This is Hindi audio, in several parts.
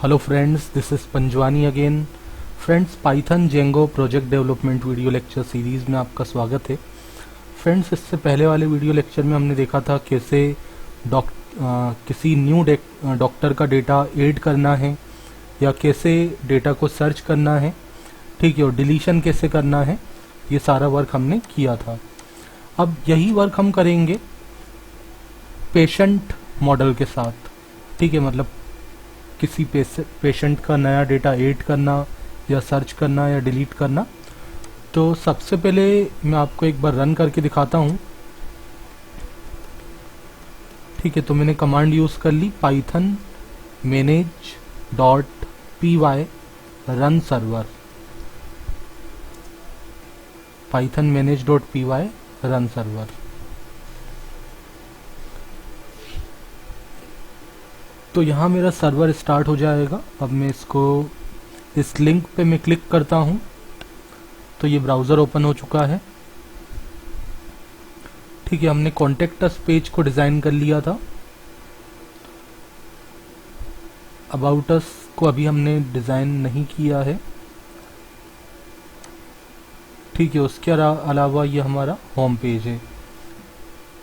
Hello friends, this is Panjwani again. Friends, Python Django project development video lecture series में आपका स्वागत है। फ्रेंड्स, इससे पहले वाले वीडियो लेक्चर में हमने देखा था कैसे किसी न्यू डॉक्टर का डेटा ऐड करना है या कैसे डेटा को सर्च करना है, ठीक है, और डिलीशन कैसे करना है। ये सारा वर्क हमने किया था। अब यही वर्क हम करेंगे पेशेंट मॉडल के साथ, ठीक है। मतलब किसी पेशेंट का नया डेटा ऐड करना या सर्च करना या डिलीट करना। तो सबसे पहले मैं आपको एक बार रन करके दिखाता हूँ, ठीक है। तो मैंने कमांड यूज़ कर ली python manage.py run server, python manage.py run server. तो यहाँ मेरा सर्वर स्टार्ट हो जाएगा। अब मैं इसको इस लिंक पे मैं क्लिक करता हूँ तो ये ब्राउज़र ओपन हो चुका है, ठीक है। हमने कॉन्टेक्ट अस पेज को डिज़ाइन कर लिया था। अबाउट अस को अभी हमने डिज़ाइन नहीं किया है, ठीक है। उसके अलावा ये हमारा होम पेज है,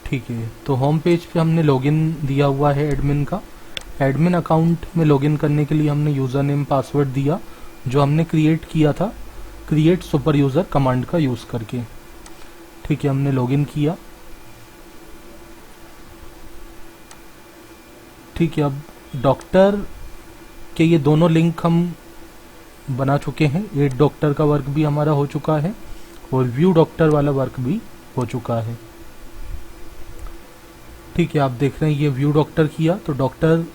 ठीक है। तो होम पेज पे हमने लॉगिन दिया हुआ है एडमिन का। एडमिन अकाउंट में लॉगिन करने के लिए हमने यूज़र नेम पासवर्ड दिया जो हमने क्रिएट किया था क्रिएट सुपर यूज़र कमांड का यूज़ करके, ठीक है। हमने लॉगिन किया, ठीक है। अब डॉक्टर के ये दोनों लिंक हम बना चुके हैं। एड डॉक्टर का वर्क भी हमारा हो चुका है और व्यू डॉक्टर वाला वर्क भी हो चुका है, ठीक है। आप देख रहे हैं ये व्यू डॉक्टर किया तो डॉक्टर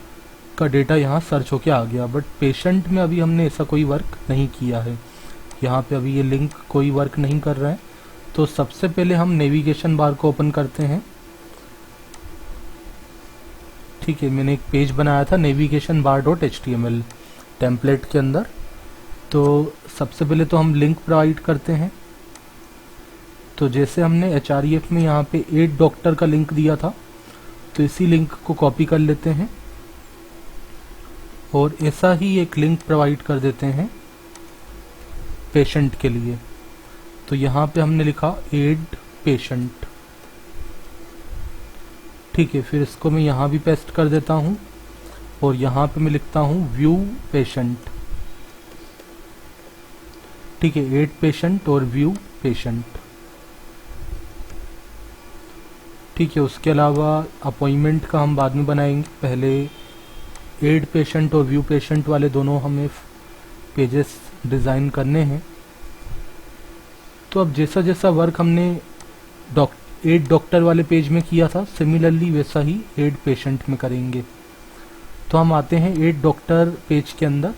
का डेटा यहाँ सर्च होके आ गया, बट पेशेंट में अभी हमने ऐसा कोई वर्क नहीं किया है। यहाँ पे अभी ये लिंक कोई वर्क नहीं कर रहा है। तो सबसे पहले हम नेविगेशन बार को ओपन करते हैं, ठीक है। मैंने एक पेज बनाया था नेविगेशन बार .html टेम्पलेट के अंदर। तो सबसे पहले तो हम लिंक प्रोवाइड करते हैं। तो जैसे हमने HREF में यहाँ पे एड डॉक्टर का लिंक दिया था तो इसी लिंक को कॉपी कर लेते हैं और ऐसा ही एक लिंक प्रोवाइड कर देते हैं पेशेंट के लिए। तो यहाँ पे हमने लिखा एड पेशेंट, ठीक है। फिर इसको मैं यहाँ भी पेस्ट कर देता हूँ और यहाँ पे मैं लिखता हूँ व्यू पेशेंट, ठीक है। एड पेशेंट और व्यू पेशेंट, ठीक है। उसके अलावा अपॉइंटमेंट का हम बाद में बनाएंगे। पहले एड पेशेंट और व्यू पेशेंट वाले दोनों हमें पेजेस डिज़ाइन करने हैं। तो अब जैसा जैसा वर्क हमने एड डॉक्टर वाले पेज में किया था सिमिलरली वैसा ही एड पेशेंट में करेंगे। तो हम आते हैं एड डॉक्टर पेज के अंदर।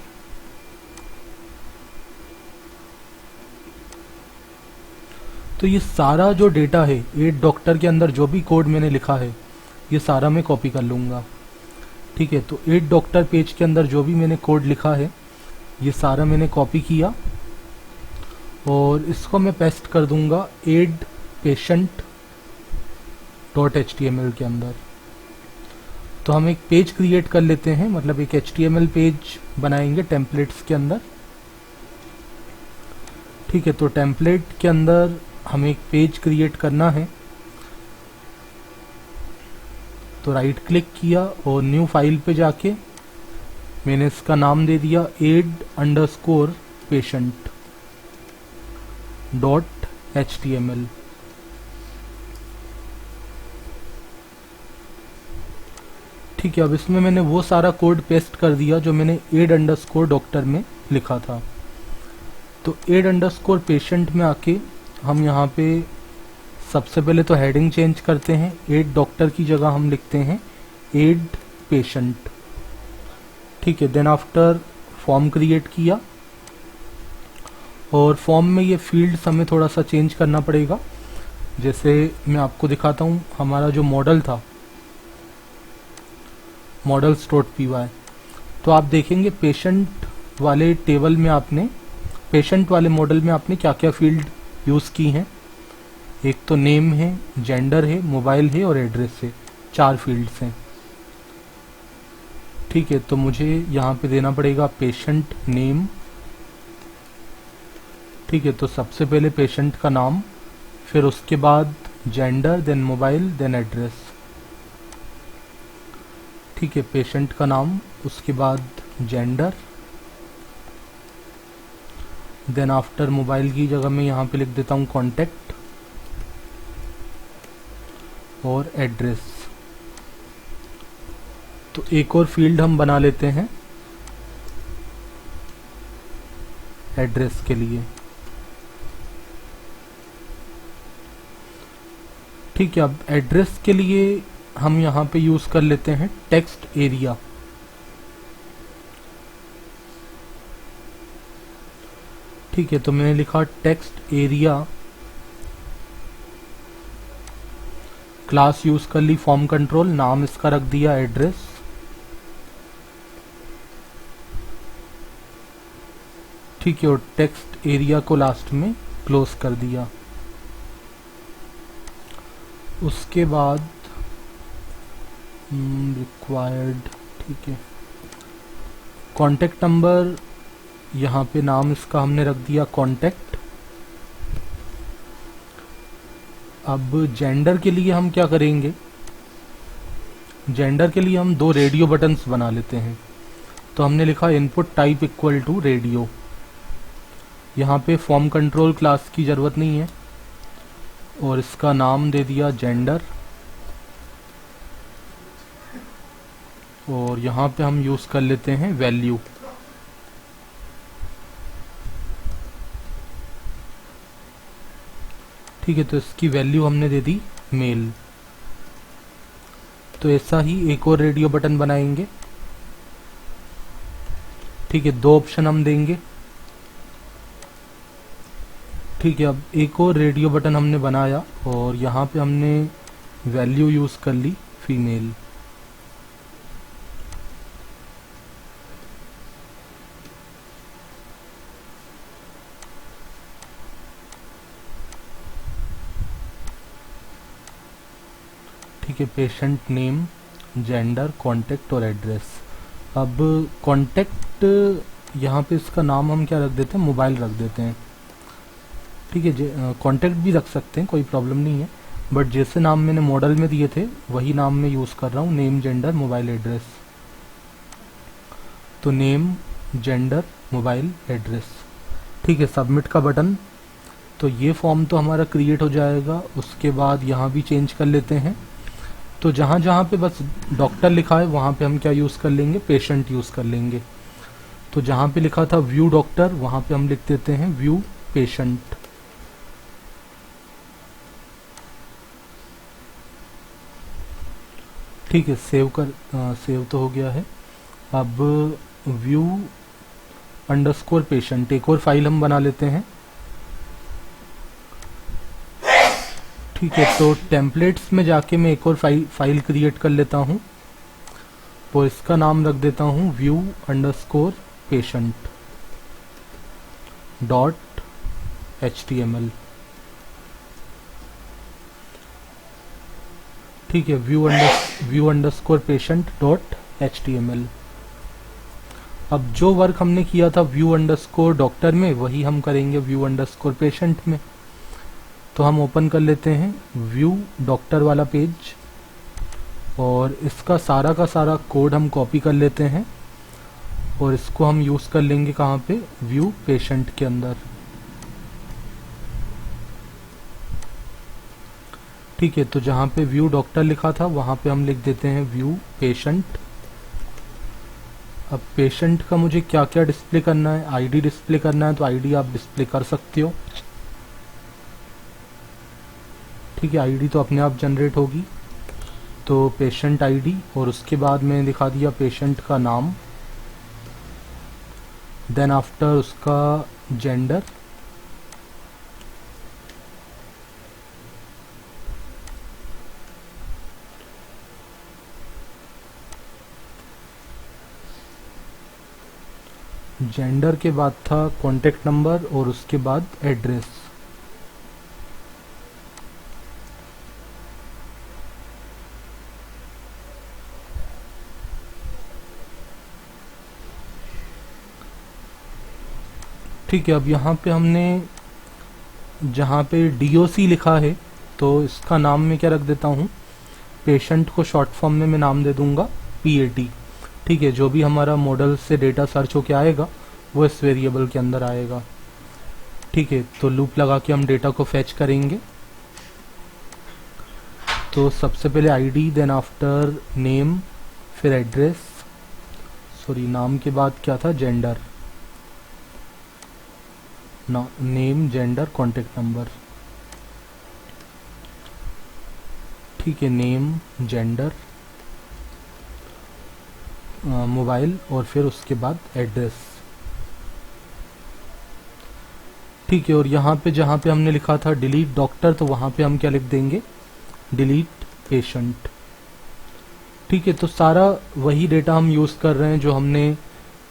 तो ये सारा जो डेटा है एड डॉक्टर के अंदर, जो भी कोड मैंने लिखा है ये सारा मैं कॉपी कर लूँगा, ठीक है। तो एड डॉक्टर पेज के अंदर जो भी मैंने कोड लिखा है ये सारा मैंने कॉपी किया और इसको मैं पेस्ट कर दूंगा एड पेशेंट .html के अंदर। तो हम एक पेज क्रिएट कर लेते हैं, मतलब एक HTML पेज बनाएंगे टेम्पलेट्स के अंदर, ठीक है। तो टेम्पलेट के अंदर हमें एक पेज क्रिएट करना है। तो राइट क्लिक किया और न्यू फाइल पे जाके मैंने इसका नाम दे दिया aid_patient.html, ठीक है। अब इसमें मैंने वो सारा कोड पेस्ट कर दिया जो मैंने aid_डॉक्टर में लिखा था। तो aid_patient में आके हम यहाँ पे सबसे पहले तो हेडिंग चेंज करते हैं। एड डॉक्टर की जगह हम लिखते हैं एड पेशेंट, ठीक है। देन आफ्टर फॉर्म क्रिएट किया और फॉर्म में ये फील्ड्स हमें थोड़ा सा चेंज करना पड़ेगा। जैसे मैं आपको दिखाता हूँ, हमारा जो मॉडल था models.py, तो आप देखेंगे पेशेंट वाले टेबल में आपने, पेशेंट वाले मॉडल में आपने क्या क्या फील्ड यूज़ की हैं। एक तो नेम है, जेंडर है, मोबाइल है और एड्रेस है, 4 फील्ड्स हैं। ठीक है, तो मुझे यहाँ पे देना पड़ेगा पेशेंट नेम। ठीक है, तो सबसे पहले पेशेंट का नाम, फिर उसके बाद gender, then mobile, then address. ठीक है, पेशेंट का नाम, उसके बाद जेंडर, देन आफ्टर मोबाइल की जगह मैं यहाँ पे लिख देता हूँ कॉन्टैक्ट और एड्रेस। तो एक और फील्ड हम बना लेते हैं एड्रेस के लिए। ठीक है, अब एड्रेस के लिए हम यहाँ पे यूज कर लेते हैं टेक्स्ट एरिया। ठीक है, तो मैंने लिखा टेक्स्ट एरिया, क्लास यूज कर ली फॉर्म कंट्रोल, नाम इसका रख दिया एड्रेस। ठीक है, और टेक्स्ट एरिया को लास्ट में क्लोज कर दिया। उसके बाद रिक्वायर्ड, ठीक है, कॉन्टेक्ट नंबर, यहाँ पे नाम इसका हमने रख दिया कॉन्टेक्ट। अब जेंडर के लिए हम क्या करेंगे, जेंडर के लिए हम दो रेडियो बटन्स बना लेते हैं। तो हमने लिखा input type equal to radio. यहाँ पे फॉर्म कंट्रोल क्लास की ज़रूरत नहीं है, और इसका नाम दे दिया जेंडर। और यहाँ पे हम यूज़ कर लेते हैं वैल्यू। ठीक है, तो इसकी वैल्यू हमने दे दी मेल। तो ऐसा ही एक और रेडियो बटन बनाएंगे। ठीक है, दो ऑप्शन हम देंगे। ठीक है, अब एक और रेडियो बटन हमने बनाया और यहाँ पे हमने वैल्यू यूज़ कर ली फीमेल। ठीक है, पेशेंट नेम, जेंडर, कॉन्टैक्ट और एड्रेस। अब कॉन्टैक्ट, यहाँ पे इसका नाम हम क्या रख देते हैं, मोबाइल रख देते हैं। ठीक है, कॉन्टैक्ट भी रख सकते हैं, कोई प्रॉब्लम नहीं है, बट जैसे नाम मैंने मॉडल में दिए थे वही नाम मैं यूज़ कर रहा हूँ, नेम, जेंडर, मोबाइल, एड्रेस। तो नेम, जेंडर, मोबाइल, एड्रेस। ठीक है, सबमिट का बटन। तो ये फॉर्म तो हमारा क्रिएट हो जाएगा। उसके बाद यहाँ भी चेंज कर लेते हैं। तो जहाँ जहाँ पे बस डॉक्टर लिखा है वहाँ पे हम क्या यूज़ कर लेंगे, पेशेंट यूज़ कर लेंगे। तो जहाँ पे लिखा था व्यू डॉक्टर, वहाँ पे हम लिख देते हैं व्यू पेशेंट। ठीक है, सेव तो हो गया है। अब व्यू अंडरस्कोर पेशेंट, एक और फाइल हम बना लेते हैं। ठीक है, तो टेम्पलेट्स में जाके मैं एक और फाइल क्रिएट कर लेता हूँ। तो इसका नाम रख देता हूँ व्यू अंडरस्कोर पेशेंट .html। ठीक है, व्यू अंडरस्कोर पेशेंट .html। अब जो वर्क हमने किया था व्यू अंडरस्कोर डॉक्टर में, वही हम करेंगे व्यू अंडरस्कोर पेशेंट में। तो हम ओपन कर लेते हैं व्यू डॉक्टर वाला पेज, और इसका सारा का सारा कोड हम कॉपी कर लेते हैं और इसको हम यूज़ कर लेंगे कहाँ पे, व्यू पेशेंट के अंदर। ठीक है, तो जहाँ पे व्यू डॉक्टर लिखा था वहाँ पे हम लिख देते हैं व्यू पेशेंट। अब पेशेंट का मुझे क्या क्या डिस्प्ले करना है, आईडी डिस्प्ले करना है, तो आईडी आप डिस्प्ले कर सकते हो। ठीक है, आईडी तो अपने आप जनरेट होगी। तो पेशेंट आईडी, और उसके बाद मैंने दिखा दिया पेशेंट का नाम, देन आफ्टर उसका जेंडर, जेंडर के बाद था कॉन्टेक्ट नंबर, और उसके बाद एड्रेस। ठीक है, अब यहाँ पे हमने जहाँ पे DOC लिखा है तो इसका नाम मैं क्या रख देता हूँ, पेशेंट को शॉर्ट फॉर्म में मैं नाम दे दूंगा PAT। ठीक है, जो भी हमारा मॉडल से डेटा सर्च होके आएगा वो इस वेरिएबल के अंदर आएगा। ठीक है, तो लूप लगा के हम डेटा को फैच करेंगे। तो सबसे पहले ID, देन आफ्टर नेम, फिर एड्रेस, सॉरी नाम के बाद क्या था, gender, name, gender, contact number. ठीक है, नेम, जेंडर, मोबाइल और फिर उसके बाद एड्रेस। ठीक है, और यहाँ पे जहाँ पे हमने लिखा था डिलीट डॉक्टर, तो वहाँ पे हम क्या लिख देंगे, डिलीट पेशेंट। ठीक है, तो सारा वही डेटा हम यूज़ कर रहे हैं जो हमने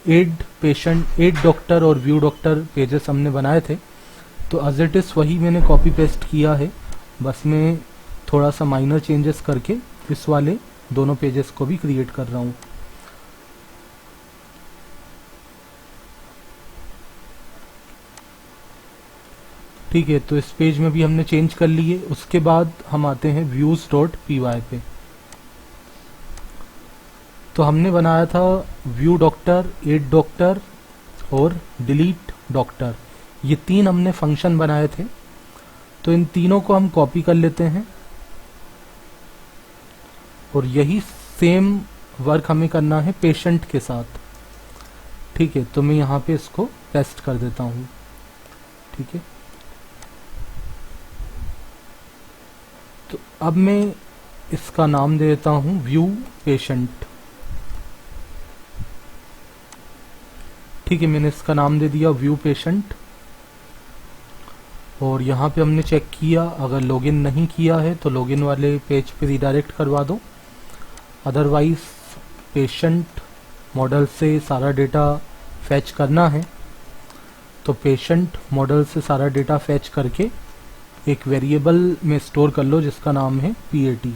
एड पेशेंट, एड डॉक्टर और व्यू डॉक्टर पेजेस हमने बनाए थे। तो एज इट इज़ वही मैंने कॉपी पेस्ट किया है, बस मैं थोड़ा सा माइनर चेंजेस करके इस वाले दोनों पेजेस को भी क्रिएट कर रहा हूँ। ठीक है, तो इस पेज में भी हमने चेंज कर लिए। उसके बाद हम आते हैं views.py पे। तो हमने बनाया था व्यू डॉक्टर, एड डॉक्टर और डिलीट डॉक्टर, ये तीन हमने फंक्शन बनाए थे। तो इन तीनों को हम कॉपी कर लेते हैं और यही सेम वर्क हमें करना है पेशेंट के साथ। ठीक है, तो मैं यहाँ पे इसको पेस्ट कर देता हूँ। ठीक है, तो अब मैं इसका नाम दे देता हूँ व्यू पेशेंट। ठीक है, मैंने इसका नाम दे दिया व्यू पेशेंट। और यहाँ पे हमने चेक किया, अगर लॉगिन नहीं किया है तो लॉगिन वाले पेज पे रिडायरेक्ट करवा दो। अदरवाइज पेशेंट मॉडल से सारा डेटा फैच करना है, तो पेशेंट मॉडल से सारा डेटा फैच करके एक वेरिएबल में स्टोर कर लो जिसका नाम है PAT।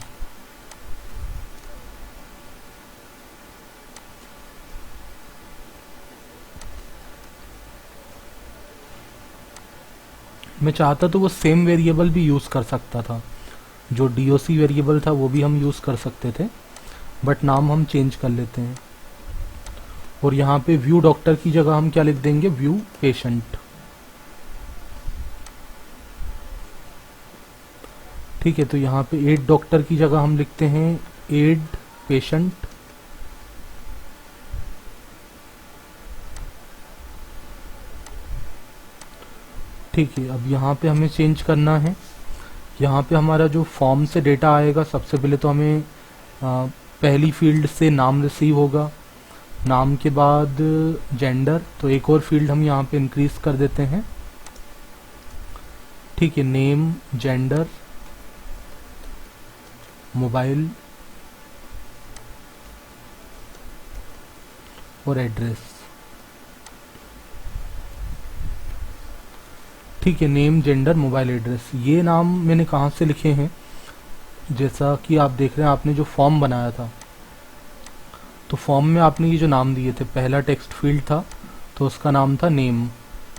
मैं चाहता तो वो सेम वेरिएबल भी यूज़ कर सकता था, जो DOC वेरिएबल था वो भी हम यूज़ कर सकते थे, बट नाम हम चेंज कर लेते हैं। और यहाँ पे व्यू डॉक्टर की जगह हम क्या लिख देंगे, व्यू पेशेंट। ठीक है, तो यहाँ पे एड डॉक्टर की जगह हम लिखते हैं एड पेशेंट। ठीक है, अब यहाँ पे हमें चेंज करना है। यहाँ पे हमारा जो फॉर्म से डेटा आएगा, सबसे पहले तो हमें पहली फील्ड से नाम रिसीव होगा, नाम के बाद जेंडर, तो एक और फील्ड हम यहाँ पे इंक्रीज कर देते हैं। ठीक है, नेम, जेंडर, मोबाइल और एड्रेस। ठीक है, नेम, जेंडर, मोबाइल, एड्रेस, ये नाम मैंने कहाँ से लिखे हैं, जैसा कि आप देख रहे हैं आपने जो फॉर्म बनाया था, तो फॉर्म में आपने ये जो नाम दिए थे, पहला टेक्स्ट फील्ड था तो उसका नाम था नेम,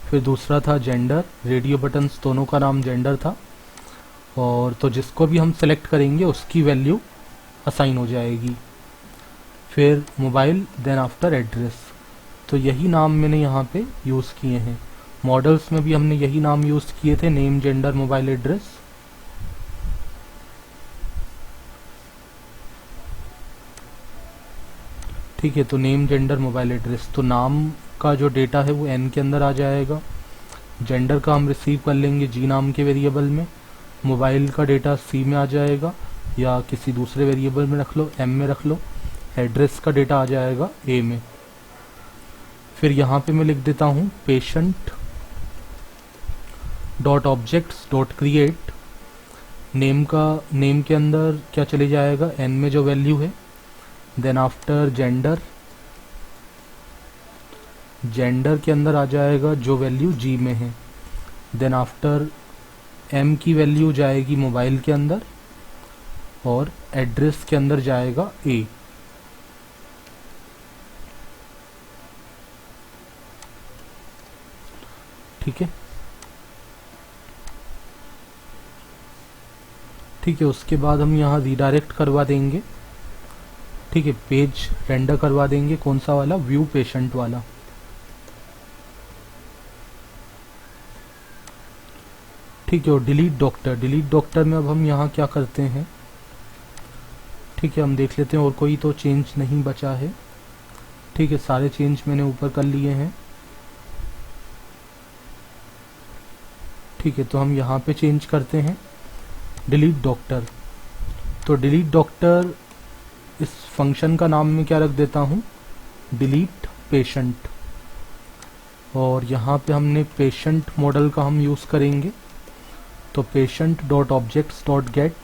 फिर दूसरा था जेंडर, रेडियो बटन्स दोनों का नाम जेंडर था, और तो जिसको भी हम सेलेक्ट करेंगे उसकी वैल्यू असाइन हो जाएगी, फिर मोबाइल, देन आफ्टर एड्रेस। तो यही नाम मैंने यहाँ पे यूज़ किए हैं। मॉडल्स में भी हमने यही नाम यूज़ किए थे, नेम, जेंडर, मोबाइल, एड्रेस। ठीक है, तो नेम, जेंडर, मोबाइल, एड्रेस, तो नाम का जो डेटा है वो n के अंदर आ जाएगा, जेंडर का हम रिसीव कर लेंगे g नाम के वेरिएबल में, मोबाइल का डेटा c में आ जाएगा या किसी दूसरे वेरिएबल में रख लो, m में रख लो, एड्रेस का डेटा आ जाएगा a में। फिर यहाँ पे मैं लिख देता हूँ patient dot objects dot create, name का, नेम के अंदर क्या चले जाएगा, n में जो वैल्यू है, देन आफ्टर जेंडर, जेंडर के अंदर आ जाएगा जो वैल्यू g में है, देन आफ्टर m की वैल्यू जाएगी मोबाइल के अंदर और एड्रेस के अंदर जाएगा a। ठीक है। ठीक है, उसके बाद हम यहाँ रीडायरेक्ट करवा देंगे। ठीक है, पेज रेंडर करवा देंगे। कौन सा वाला? व्यू पेशेंट वाला। ठीक है, और डिलीट डॉक्टर में अब हम यहाँ क्या करते हैं? ठीक है, हम देख लेते हैं और कोई तो चेंज नहीं बचा है। ठीक है, सारे चेंज मैंने ऊपर कर लिए हैं। ठीक है, तो हम यहाँ पे चेंज करते हैं डिलीट डॉक्टर। तो डिलीट डॉक्टर इस फंक्शन का नाम मैं क्या रख देता हूँ? Delete patient. और यहाँ पे हमने पेशेंट मॉडल का हम यूज़ करेंगे। तो patient dot objects dot gate,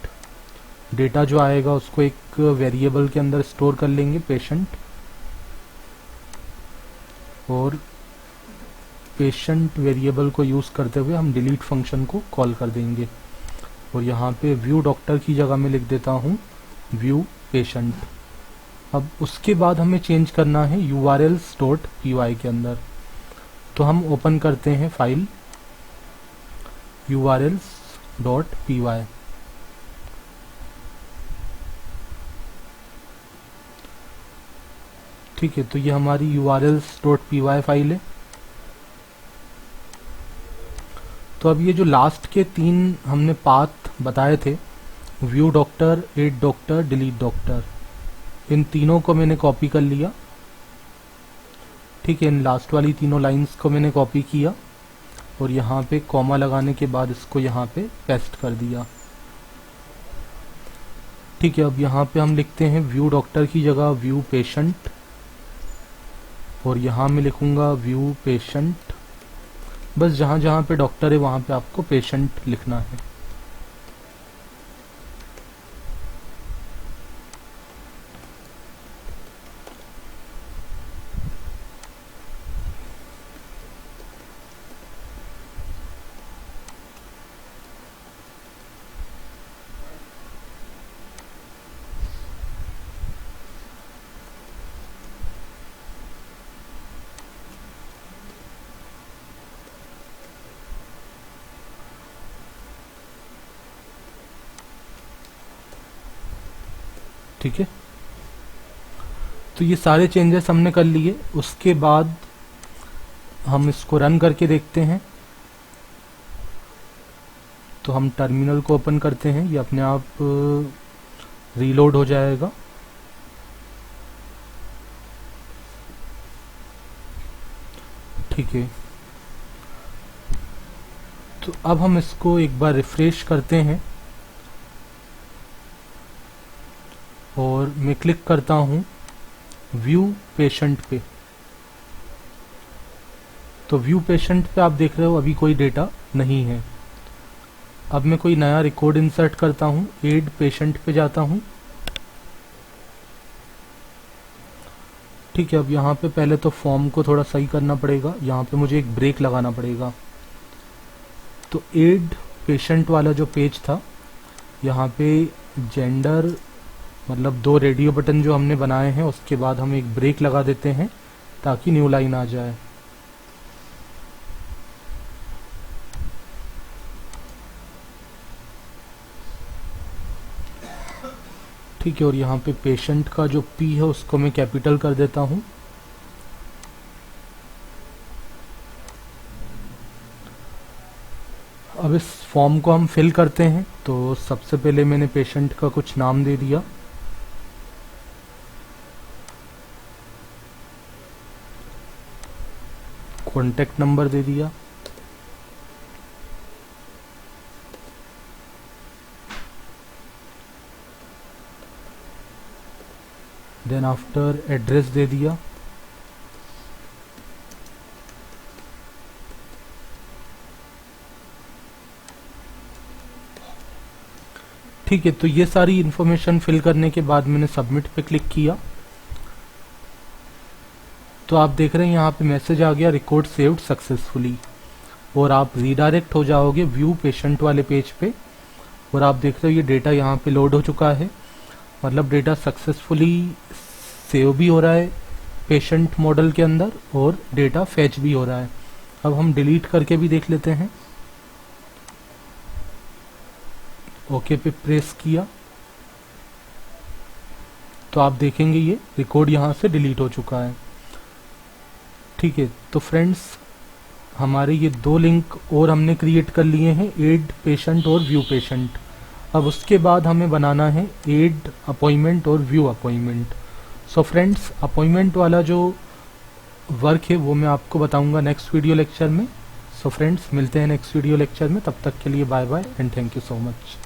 data जो आएगा उसको एक वेरिएबल के अंदर स्टोर कर लेंगे पेशेंट, और पेशेंट वेरिएबल को यूज़ करते हुए हम डिलीट फंक्शन को कॉल कर देंगे। और यहाँ पे व्यू डॉक्टर की जगह में लिख देता हूँ व्यू पेशेंट। अब उसके बाद हमें चेंज करना है urls.py के अंदर। तो हम ओपन करते हैं फाइल urls.py। ठीक है, तो ये हमारी urls.py फाइल है। तो अब ये जो लास्ट के 3 हमने पाथ बताए थे, view doctor, add doctor, delete doctor, इन तीनों को मैंने कॉपी कर लिया। ठीक है, इन लास्ट वाली तीनों लाइंस को मैंने कॉपी किया और यहाँ पे कॉमा लगाने के बाद इसको यहाँ पे पेस्ट कर दिया। ठीक है, अब यहाँ पे हम लिखते हैं व्यू डॉक्टर की जगह व्यू पेशेंट, और यहाँ मैं लिखूंगा व्यू पेशेंट। बस जहाँ जहाँ पे डॉक्टर है वहाँ पे आपको पेशेंट लिखना है। ठीक है, तो ये सारे चेंजेस हमने कर लिए। उसके बाद हम इसको रन करके देखते हैं। तो हम टर्मिनल को ओपन करते हैं, ये अपने आप रीलोड हो जाएगा। ठीक है, तो अब हम इसको एक बार रिफ्रेश करते हैं और मैं क्लिक करता हूँ व्यू पेशेंट पे। तो व्यू पेशेंट पे आप देख रहे हो अभी कोई डेटा नहीं है। अब मैं कोई नया रिकॉर्ड इंसर्ट करता हूँ, एड पेशेंट पे जाता हूँ। ठीक है, अब यहाँ पे पहले तो फॉर्म को थोड़ा सही करना पड़ेगा, यहाँ पे मुझे एक ब्रेक लगाना पड़ेगा। तो एड पेशेंट वाला जो पेज था, यहाँ पे जेंडर मतलब 2 रेडियो बटन जो हमने बनाए हैं उसके बाद हम एक ब्रेक लगा देते हैं ताकि न्यू लाइन आ जाए। ठीक है, और यहाँ पे पेशेंट का जो पी है उसको मैं कैपिटल कर देता हूँ। अब इस फॉर्म को हम फिल करते हैं। तो सबसे पहले मैंने पेशेंट का कुछ नाम दे दिया। कॉन्टैक्ट नंबर दे दिया। देन आफ्टर एड्रेस दे दिया। ठीक है, तो ये सारी इन्फॉर्मेशन फिल करने के बाद मैंने सबमिट पे क्लिक किया। तो आप देख रहे हैं यहाँ पे मैसेज आ गया रिकॉर्ड सेव्ड सक्सेसफुली, और आप रीडायरेक्ट हो जाओगे व्यू पेशेंट वाले पेज पे। और आप देख रहे हो ये डेटा यहाँ पे लोड हो चुका है, मतलब डेटा सक्सेसफुली सेव भी हो रहा है पेशेंट मॉडल के अंदर और डेटा फैच भी हो रहा है। अब हम डिलीट करके भी देख लेते हैं। ओके पे प्रेस किया तो आप देखेंगे ये रिकॉर्ड यहाँ से डिलीट हो चुका है। ठीक है, तो फ्रेंड्स हमारे ये 2 लिंक और हमने क्रिएट कर लिए हैं, एड पेशेंट और व्यू पेशेंट। अब उसके बाद हमें बनाना है एड अपॉइंटमेंट और view appointment. So friends, appointment वाला जो वर्क है वो मैं आपको बताऊंगा नेक्स्ट वीडियो लेक्चर में। सो फ्रेंड्स, मिलते हैं नेक्स्ट वीडियो लेक्चर में, तब तक के लिए bye bye and thank you so much.